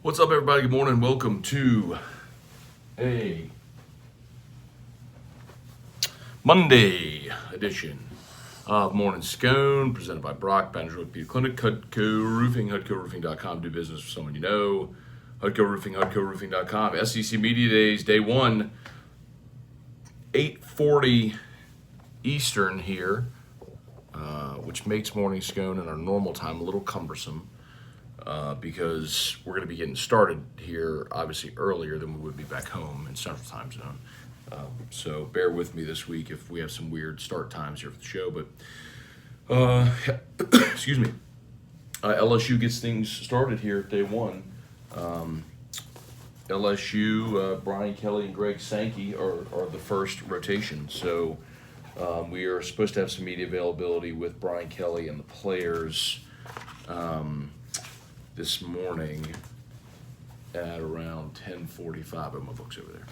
What's up, everybody? Good morning. Welcome to a Monday edition of Morning Scone, presented by Brock, Banner Orthopedic Clinic, Hudco Roofing, HudcoRoofing.com. Do business with someone you know. Hudco Roofing, HudcoRoofing.com. SEC Media Days, day one, 8:40 Eastern here, which makes Morning Scone in our normal time a little cumbersome. Because we're going to be getting started here, obviously, earlier than we would be back home in Central Time Zone. So bear with me this week if we have some weird start times here for the show. But, excuse me, LSU gets things started here day one. LSU, Brian Kelly and Greg Sankey are the first rotation. So we are supposed to have some media availability with Brian Kelly and the players this morning at around 10:45. Oh, my book's over there.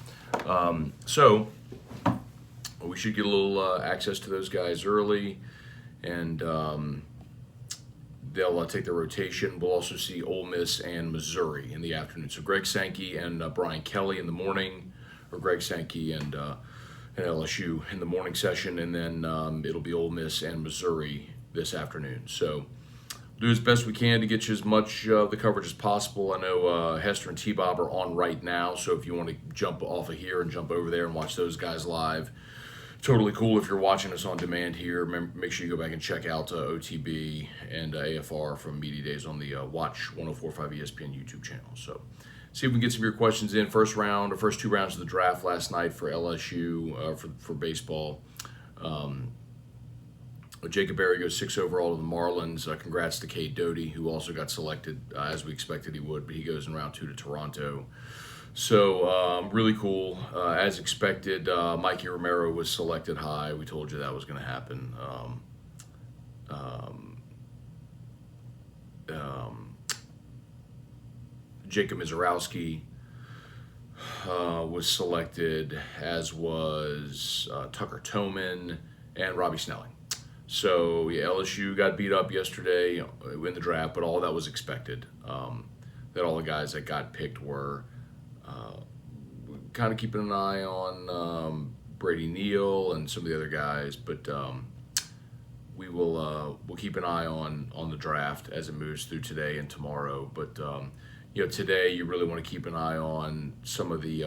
So we should get a little access to those guys early, and they'll take their rotation. We'll also see Ole Miss and Missouri in the afternoon. So Greg Sankey and Brian Kelly in the morning, or Greg Sankey and LSU in the morning session, and then it'll be Ole Miss and Missouri this afternoon. So do as best we can to get you as much of the coverage as possible. I know Hester and T-Bob are on right now, so if you want to jump off of here and jump over there and watch those guys live, totally cool. If you're watching us on demand here, make sure you go back and check out OTB and AFR from Media Days on the Watch 104.5 ESPN YouTube channel. So see if we can get some of your questions in. First two rounds of the draft last night for LSU for baseball. Jacob Berry goes 6 overall to the Marlins. Congrats to Cade Doty, who also got selected as we expected he would, but he goes in round 2 to Toronto. So really cool. As expected, Mikey Romero was selected high. We told you that was going to happen. Jacob Mizorowski was selected, as was Tucker Toman and Robbie Snelling. So, yeah, LSU got beat up yesterday in the draft, but all that was expected. That all the guys that got picked were kind of keeping an eye on Brady Neal and some of the other guys, but we'll keep an eye on the draft as it moves through today and tomorrow. But today you really want to keep an eye on some of the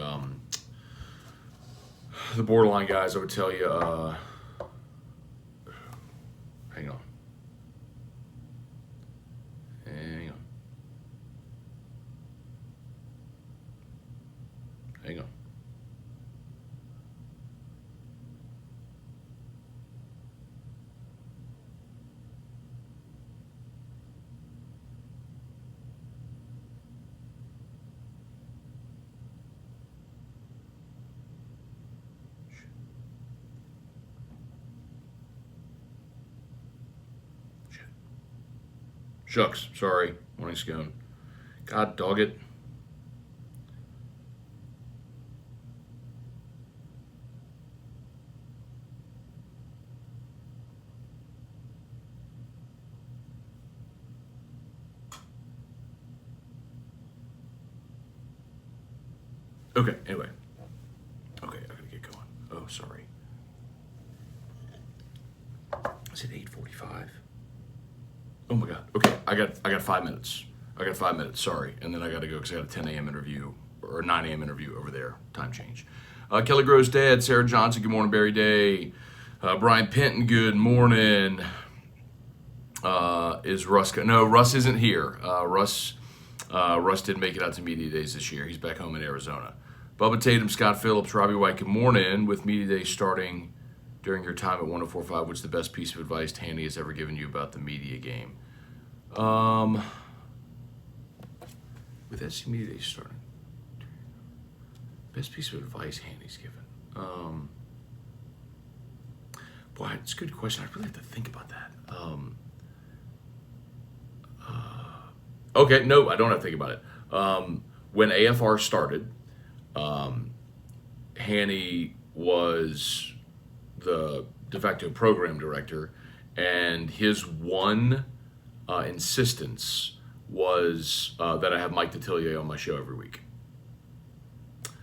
borderline guys. I would tell you. Hang on. Shucks, sorry. Morning Scone. God dog it. Okay, anyway. Okay, I gotta get going. Oh, sorry. Is it 8:45? Oh my God. Okay, I got 5 minutes. Sorry, and then I got to go because I got a 10 a.m. interview or 9 a.m. interview over there. Time change. Kelly Grove's dad, Sarah Johnson. Good morning, Barry Day. Brian Penton. Good morning. Is Russ? No, Russ isn't here. Russ didn't make it out to Media Days this year. He's back home in Arizona. Bubba Tatum, Scott Phillips, Robbie White. Good morning. With Media Days starting during your time at 104.5, what's the best piece of advice Tandy has ever given you about the media game? With SC Media Day starting, best piece of advice Handy's given. Boy, it's a good question. I really have to think about that. Okay, no, I don't have to think about it. When AFR started, Hanny was the de facto program director, and his one insistence was that I have Mike Detillier on my show every week.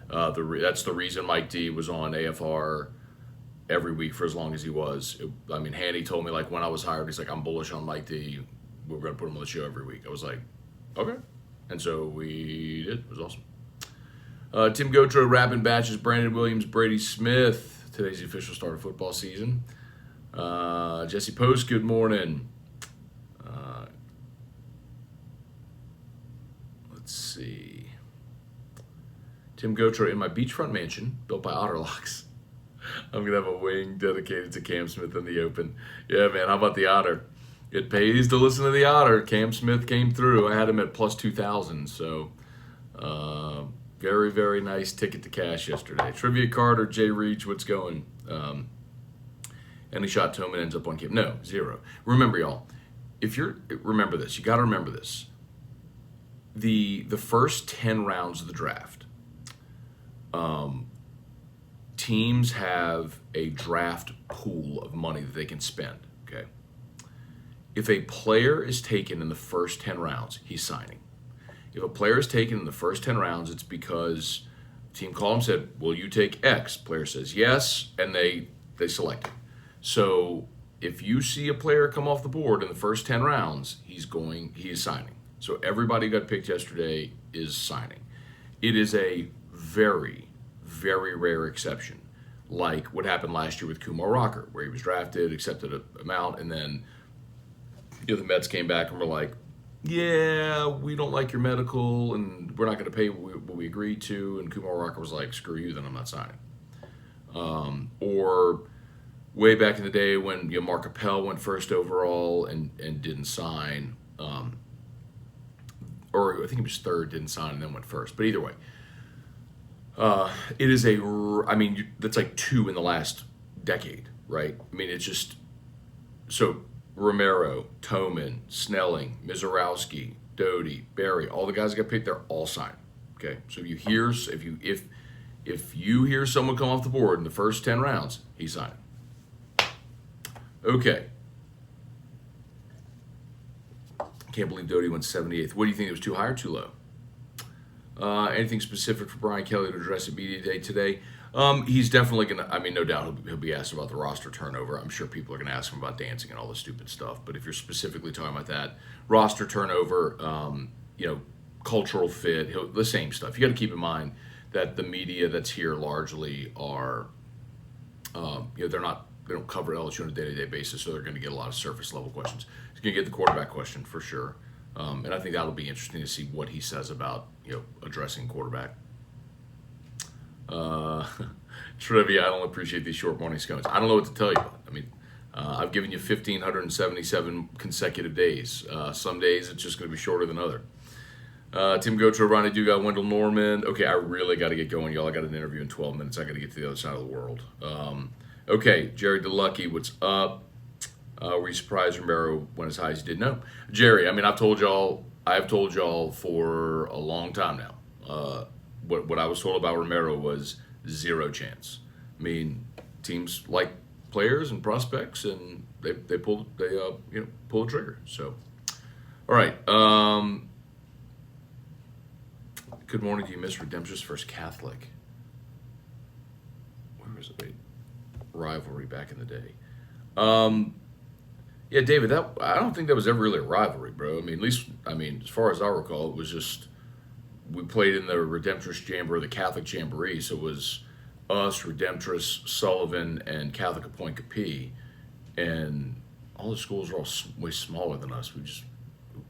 That's the reason Mike D was on AFR every week for as long as he was. Handy told me, like, when I was hired, he's like, I'm bullish on Mike D. We're going to put him on the show every week. I was like, okay. And so we did. It was awesome. Tim Gotro, Rappin' Batches, Brandon Williams, Brady Smith. Today's the official start of football season. Jesse Post, good morning. Let's see. Tim Gotro, in my beachfront mansion, built by Otterlocks, I'm going to have a wing dedicated to Cam Smith in the open. Yeah, man, how about the Otter? It pays to listen to the Otter. Cam Smith came through. I had him at plus 2,000, so very, very nice ticket to cash yesterday. Trivia card or Jay Reach, what's going? Any shot Toman ends up on Cam? No, 0. Remember, y'all, remember this. You got to remember this. The first 10 rounds of the draft, teams have a draft pool of money that they can spend, okay? If a player is taken in the first 10 rounds, he's signing. If a player is taken in the first 10 rounds, it's because the team called him and said, will you take X? Player says yes, and they select it. So if you see a player come off the board in the first 10 rounds, he is signing. So everybody who got picked yesterday is signing. It is a very, very rare exception, like what happened last year with Kumar Rocker, where he was drafted, accepted an amount, and then the Mets came back and were like, yeah, we don't like your medical, and we're not going to pay what we agreed to. And Kumar Rocker was like, screw you, then I'm not signing. Or way back in the day when Mark Appel went first overall and didn't sign, or I think he was third, didn't sign, and then went first. But either way, it is that's like 2 in the last decade, right? I mean, it's just, so Romero, Toman, Snelling, Mizorowski, Doty, Barry, all the guys that got picked, they're all signed. Okay, so if you hear someone come off the board in the first 10 rounds, he's signing. Okay. Can't believe Doty went 78th. What do you think? It was too high or too low? Anything specific for Brian Kelly to address at media day today? He's definitely going to, no doubt he'll be asked about the roster turnover. I'm sure people are going to ask him about dancing and all this stupid stuff. But if you're specifically talking about that, roster turnover, cultural fit, the same stuff. You got to keep in mind that the media that's here largely are, they don't cover LSU on a day-to-day basis, so they're going to get a lot of surface level questions. He's going to get the quarterback question for sure. And I think that'll be interesting to see what he says about, addressing quarterback. Trivia, I don't appreciate these short morning scones. I don't know what to tell you. I've given you 1,577 consecutive days. Some days it's just going to be shorter than other. Tim Gotro, Ronnie Dugas, Wendell Norman. Okay, I really got to get going, y'all. I got an interview in 12 minutes. I got to get to the other side of the world. Okay, Jerry DeLucky, what's up? Were you surprised Romero went as high as he did? No. Jerry, I've told y'all for a long time now. What I was told about Romero was 0 chance. Teams like players and prospects, and they pull the trigger. So, all right. Good morning. Do you miss Redemption's First Catholic? Where was it? Rivalry back in the day. Yeah, David. I don't think that was ever really a rivalry, bro. As far as I recall, it was just we played in the Redemptorist Jamboree, the Catholic Jamboree. So it was us, Redemptorist, Sullivan, and Catholic of Point Capee, and all the schools were all way smaller than us. It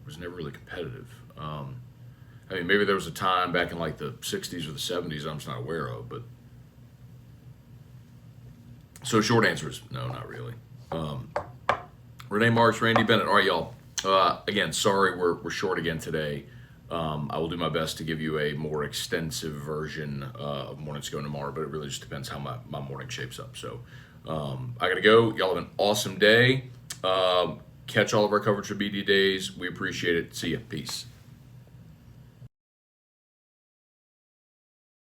was never really competitive. Maybe there was a time back in like the 60s or the 70s I'm just not aware of, but so short answer is no, not really. Renee Marks, Randy Bennett. All right, y'all. Again, sorry we're short again today. I will do my best to give you a more extensive version of Morning Scone tomorrow, but it really just depends how my morning shapes up. So I got to go. Y'all have an awesome day. Catch all of our coverage for BD Days. We appreciate it. See ya. Peace.